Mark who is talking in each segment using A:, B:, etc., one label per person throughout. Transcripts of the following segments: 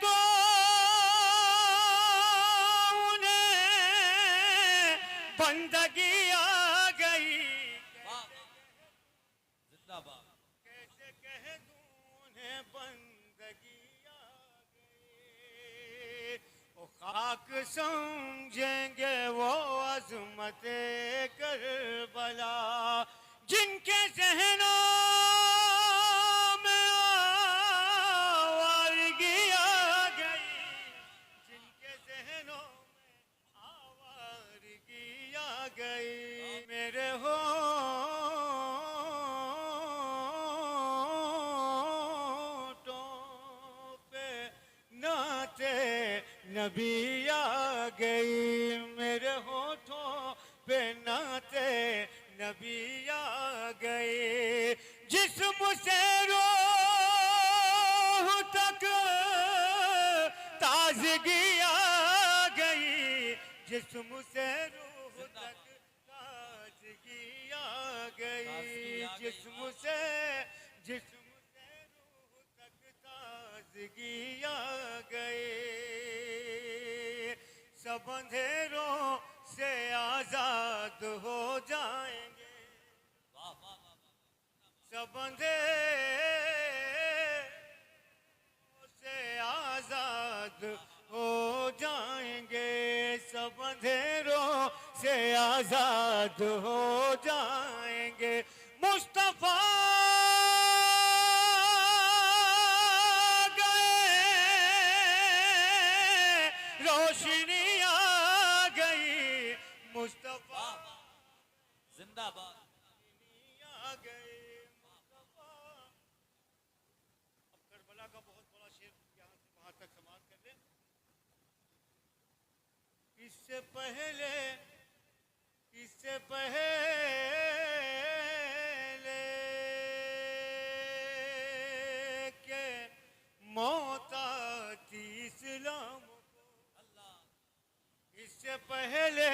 A: दो उन्हें बंदगी आ गई।
B: जिंदाबाद।
A: कैसे कह दूं उन्हें बंदगी आ गई। वो खाक समझेंगे वो अज़मते करबला जिनके ज़हनों में आवारगी आ गई। जिनके ज़हनों में आवारगी आ गई। मेरे होठों पे नाते नबी आ गई। मेरे होठों पे नाते नबी आ गए। जिस्म से रूह तक ताजगी आ गई। जिस्म से रूह तक ताजगी आ गई। जिस्म से रूह तक ताजगी आ गई। सब अंधेरों से आजाद हो जाएंगे। सब अंधेरों से आजाद हो जाएंगे। सब अंधेरों से आजाद हो जाएंगे। मुस्तफा गए रोशनी आ गई। मुस्तफा
B: जिंदाबाद।
A: आ गए मुस्तफा। अब करबला का बहुत बड़ा शेर यहाँ से वहां तक समाप्त कर ले। इससे पहले के मौत आती इस्लाम को। इससे पहले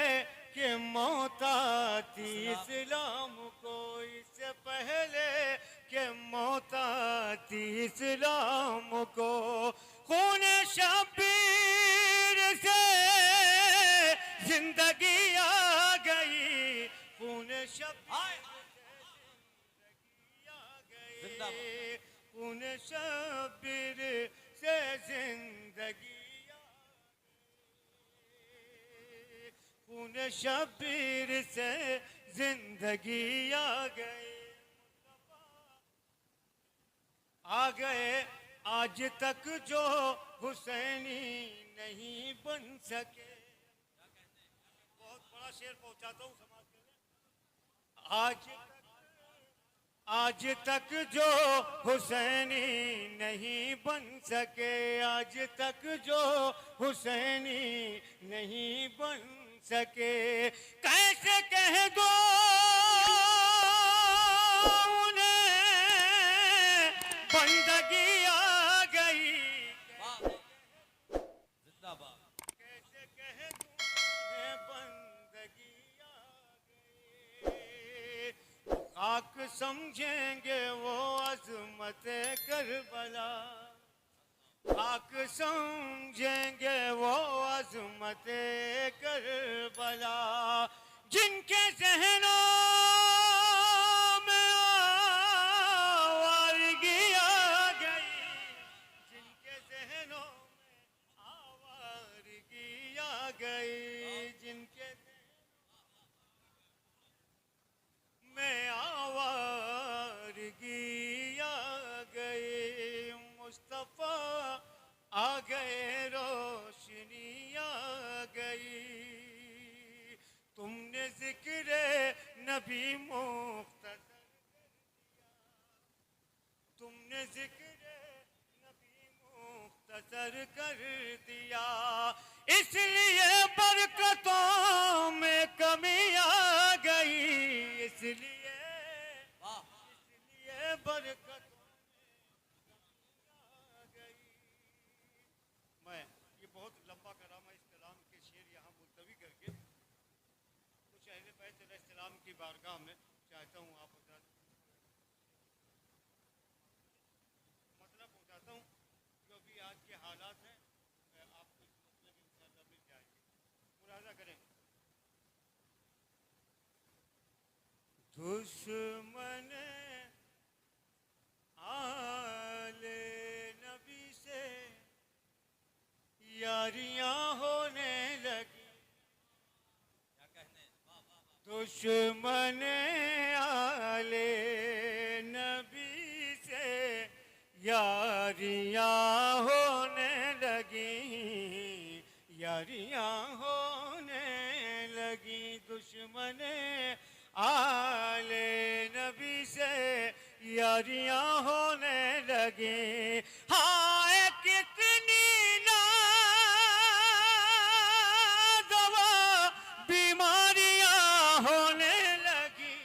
A: कि मौत आती इस्लाम को। इससे पहले कि मौत आती इस्लाम को। खून शबीर से जिंदगी आ गई। खून शबीर से जिंदगी आ गई। खून शबीर से जिंदगी खून शबीर से जिंदगी आ गए आज तक जो हुसैनी नहीं बन सके। बहुत बड़ा शेर पहुंचाता हूँ समाज के। आज तक जो हुसैनी नहीं बन सके। आज तक जो हुसैनी नहीं बन सके। कैसे कह दो उन्हें बंदगी आ गई।
B: जिंदाबाद।
A: कैसे कह दूं उन्हें बंदगी आ गई। खाक समझेंगे वो अज़मते करबला। खाक समझेंगे वो अज़मते करबला जिनके ज़हनों में आवारगी आ गई। जिनके ज़हनों में आवारगी आ गई। जिनके में आवारगी आ गई। मुस्तफा आ गए रोशनी आ गई। तुमने जिक्र नबी मुख्तसर कर दिया। तुमने जिक्र नबी मुख्तसर कर दिया। इसलिए बरकतों में कमी आ गई। इसलिए बरकतों मैं ये बहुत लंबा कलाम है। इस कलाम के शेर यहाँ मुलतवी करके कुछ अहले बैत अलैहिस्सलाम की बारगाह में चाहता हूँ आप मतलब पहुँचाता हूँ जो भी आज के हालात हैं। तरह करें। दुश्मन आले नबी से यारियां होने लगी।
B: क्या कहने, वाह वाह वाह।
A: दुश्मन आले नबी से यारियां होने लगी, यारियां होने लगी। दुश्मन आले नबी से यारियां होने लगी। हाय कितनी नादवा बीमारियां होने लगी।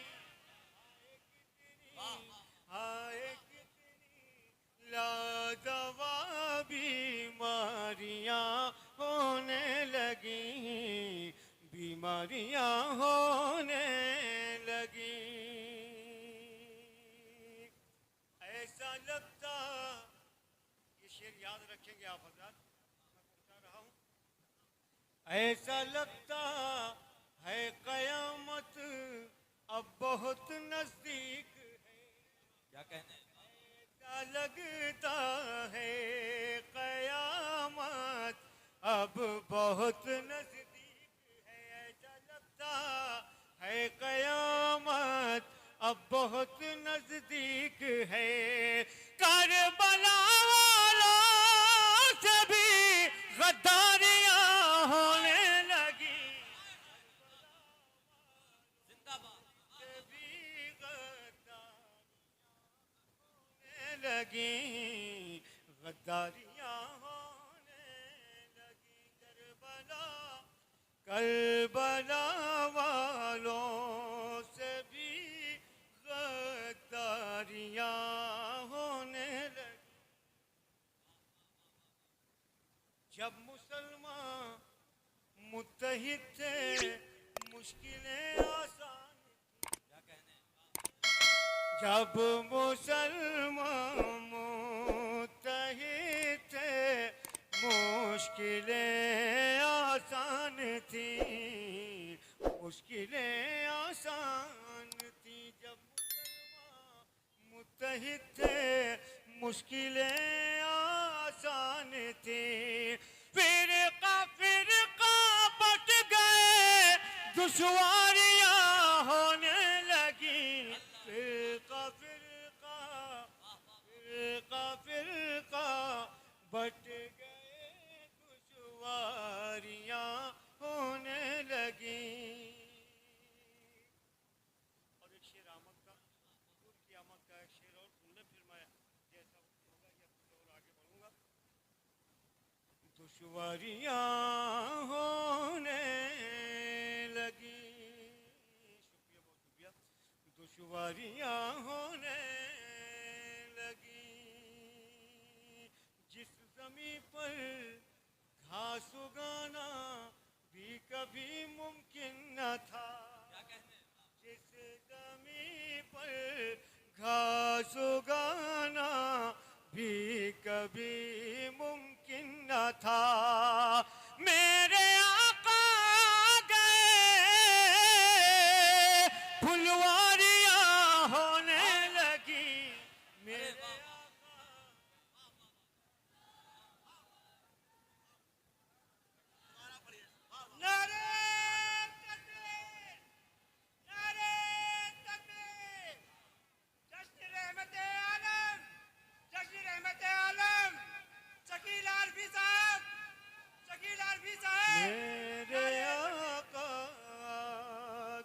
A: हाय कितनी लादवा बीमारियां होने लगी, बीमारियां होने लगी। ऐसा लगता, ये शेर याद रखेंगे आप हजरात, मैं पहुंचा रहा हूं। ऐसा लगता है कयामत अब बहुत नजदीक है।
B: क्या कहने,
A: ऐसा लगता है कयामत अब बहुत नजदीक है। ऐसा लगता है कयामत अब बहुत नजदीक है। करबला वालों से भी गद्दारियां होने लगी,
B: जिंदाबाद।
A: से भी गद्दारियां होने लगी, गद्दारियां होने लगी। करबला वालों से भी गद्दारियां होने लगी। जब मुसलमान मुत्तहिद थे मुश्किलें आसान।
B: क्या कहने,
A: जब मुसलमान मुत्तहिद थे मुश्किलें आसान थी, मुश्किलें आसान थी। जब मुसलमान मुत्तहिद थे मुश्किलें आसान थी। फिरका फिरका बट गए दुश्वारियां होने लगी। फिरका फिरका फिरका फिरका बट गए दुश्वारियां होने लगी। और एक शेर आमद का, दूर की आमद का एक शेर और सुन ले, फिर मैं जैसा होगा या कुछ और आगे बढ़ूंगा। दुश्वारियां होने लगी, शुक्रिया बहुत शुक्रिया। दुश्वारियां होने लगी। जिस ज़मीं पर घास उगाना भी कभी मुमकिन न था।
B: क्या कहने,
A: जिस ज़मीं पर घास उगाना भी कभी मुमकिन न था। मेरे आका गए फुलवारियां होने लगी। मेरे आका नारे तकबीर, नारे तकबीर। जश्न रहमत आलम, जश्न रहमत आलम। शकील आरफी साहब, शकील आरफी साहब। मेरे आका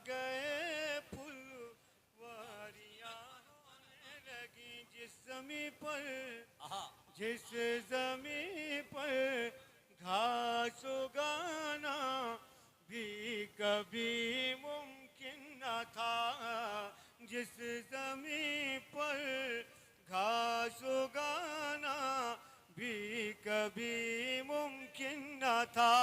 A: गए फुलवारियां होने लगी। जिस ज़मीं पर,
B: आहा,
A: जिस ज़मीं पर घास उगाना भी कभी मुमकिन न था। जिस ज़मीं पर घास उगाना भी कभी मुमकिन न था।